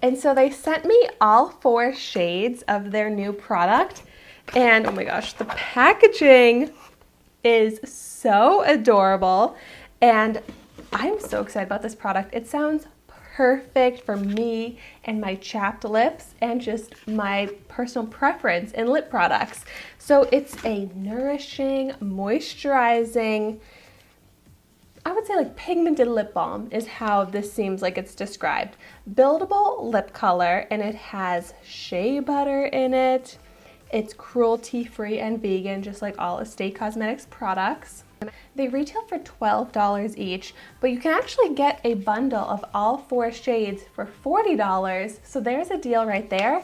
And so they sent me all 4 shades of their new product. And oh my gosh, the packaging is so adorable. And I'm so excited about this product. It sounds perfect for me and my chapped lips and just my personal preference in lip products. So it's a nourishing, moisturizing, I would say like pigmented lip balm is how this seems like it's described. Buildable lip color, and it has shea butter in it. It's cruelty free and vegan, just like all Estate Cosmetics products. They retail for $12 each, but you can actually get a bundle of all 4 shades for $40, so there's a deal right there.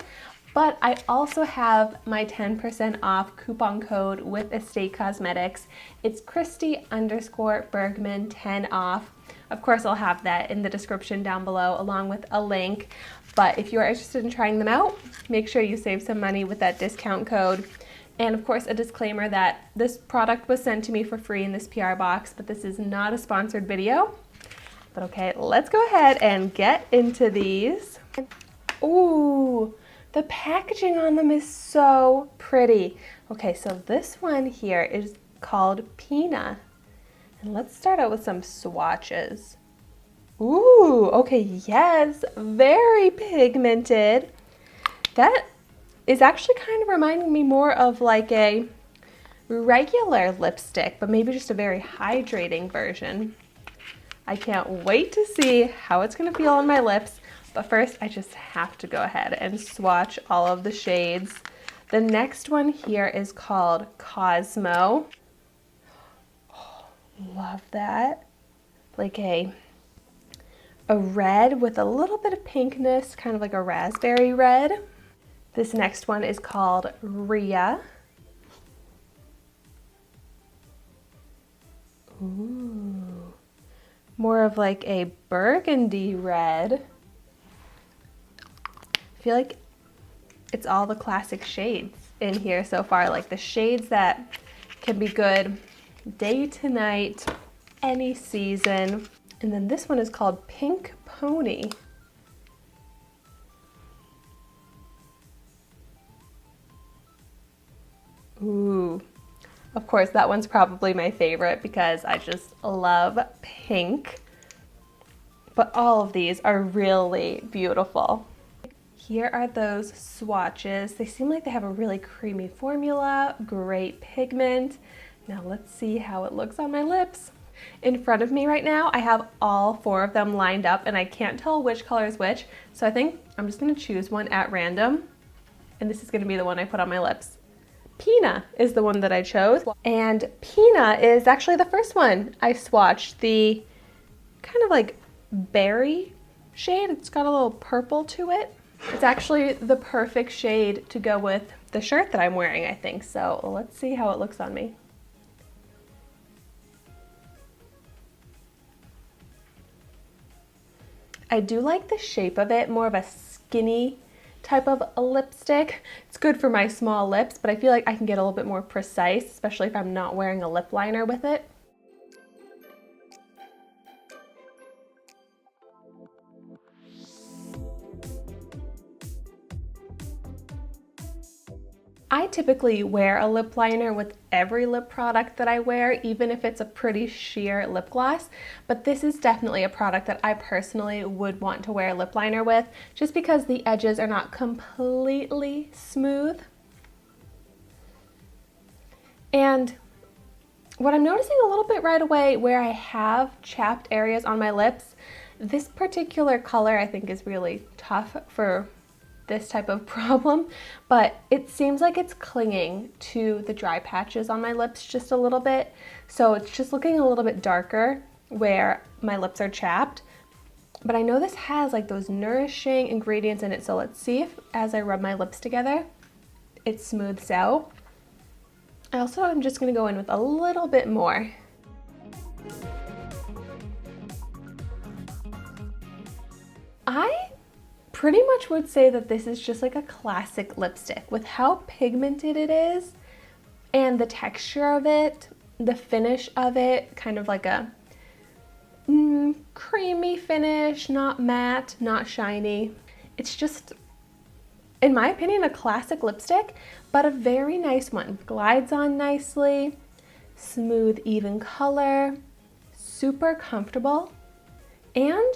But I also have my 10% off coupon code with Estate Cosmetics. It's Christy_Bergman 10 off. Of course, I'll have that in the description down below along with a link. But if you are interested in trying them out, make sure you save some money with that discount code. And of course, a disclaimer that this product was sent to me for free in this PR box, but this is not a sponsored video. But okay, let's go ahead and get into these. Ooh, the packaging on them is so pretty. Okay, so this one here is called Pina. And let's start out with some swatches. Ooh, okay, yes, very pigmented. That is actually kind of reminding me more of like a regular lipstick, but maybe just a very hydrating version. I can't wait to see how it's gonna feel on my lips, but first I just have to go ahead and swatch all of the shades. The next one here is called Cosmo. Oh, love that. Like a red with a little bit of pinkness, kind of like a raspberry red. This next one is called Rhea. Ooh, more of like a burgundy red. I feel like it's all the classic shades in here so far, like the shades that can be good day to night, any season. And then this one is called Pink Pony. Ooh, of course that one's probably my favorite because I just love pink. But all of these are really beautiful. Here are those swatches. They seem like they have a really creamy formula, great pigment. Now let's see how it looks on my lips. In front of me right now, I have all 4 of them lined up and I can't tell which color is which. So I think I'm just gonna choose one at random. And this is gonna be the one I put on my lips. Pina is the one that I chose. And Pina is actually the first one I swatched. The kind of like berry shade. It's got a little purple to it. It's actually the perfect shade to go with the shirt that I'm wearing, I think. So let's see how it looks on me. I do like the shape of it, more of a skinny type of a lipstick. It's good for my small lips, but I feel like I can get a little bit more precise, especially if I'm not wearing a lip liner with it. I typically wear a lip liner with every lip product that I wear, even if it's a pretty sheer lip gloss, but this is definitely a product that I personally would want to wear a lip liner with, just because the edges are not completely smooth. And what I'm noticing a little bit right away where I have chapped areas on my lips, this particular color I think is really tough for this type of problem, but it seems like it's clinging to the dry patches on my lips just a little bit. So it's just looking a little bit darker where my lips are chapped. But I know this has like those nourishing ingredients in it. So let's see if as I rub my lips together, it smooths out. I also am just gonna go in with a little bit more. I pretty much would say that this is just like a classic lipstick with how pigmented it is and the texture of it, the finish of it, kind of like a creamy finish, not matte, not shiny. It's just, in my opinion, a classic lipstick, but a very nice one. Glides on nicely, smooth, even color, super comfortable, and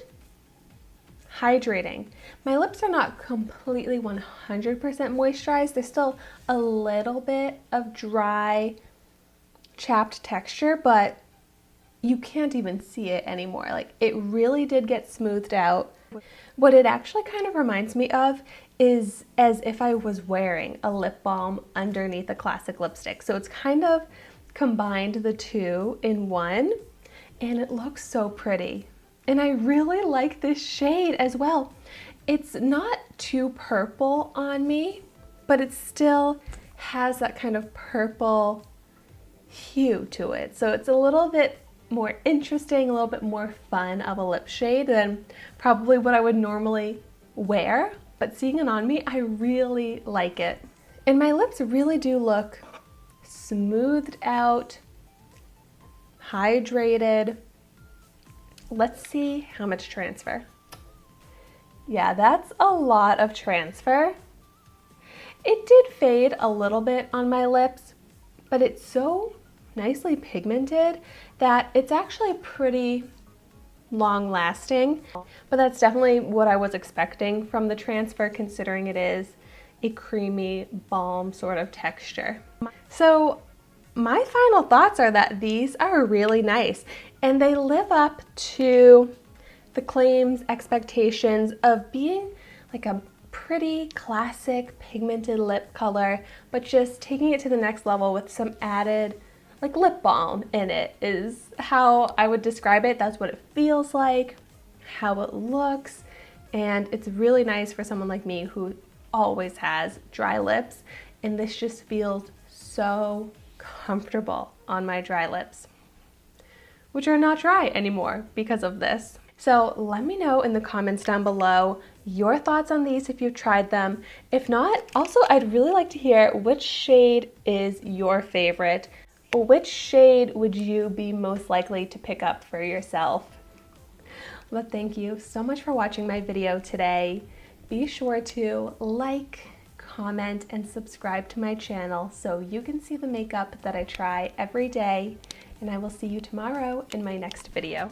hydrating. My lips are not completely 100% moisturized. There's still a little bit of dry, chapped texture, but you can't even see it anymore. Like, it really did get smoothed out. What it actually kind of reminds me of is as if I was wearing a lip balm underneath a classic lipstick. So it's kind of combined the two in one, and it looks so pretty. And I really like this shade as well. It's not too purple on me, but it still has that kind of purple hue to it. So it's a little bit more interesting, a little bit more fun of a lip shade than probably what I would normally wear. But seeing it on me, I really like it. And my lips really do look smoothed out, hydrated. Let's see how much transfer. Yeah, that's a lot of transfer. It did fade a little bit on my lips, but it's so nicely pigmented that it's actually pretty long lasting. But that's definitely what I was expecting from the transfer, considering it is a creamy balm sort of texture. So my final thoughts are that these are really nice and they live up to the claims, expectations of being like a pretty classic pigmented lip color, but just taking it to the next level with some added like lip balm in it is how I would describe it. That's what it feels like, how it looks, and it's really nice for someone like me who always has dry lips, and this just feels so comfortable on my dry lips, which are not dry anymore because of this. So let me know in the comments down below your thoughts on these if you've tried them. If not, also I'd really like to hear which shade is your favorite. Which shade would you be most likely to pick up for yourself? But thank you so much for watching my video today. Be sure to like, comment, and subscribe to my channel so you can see the makeup that I try every day. And I will see you tomorrow in my next video.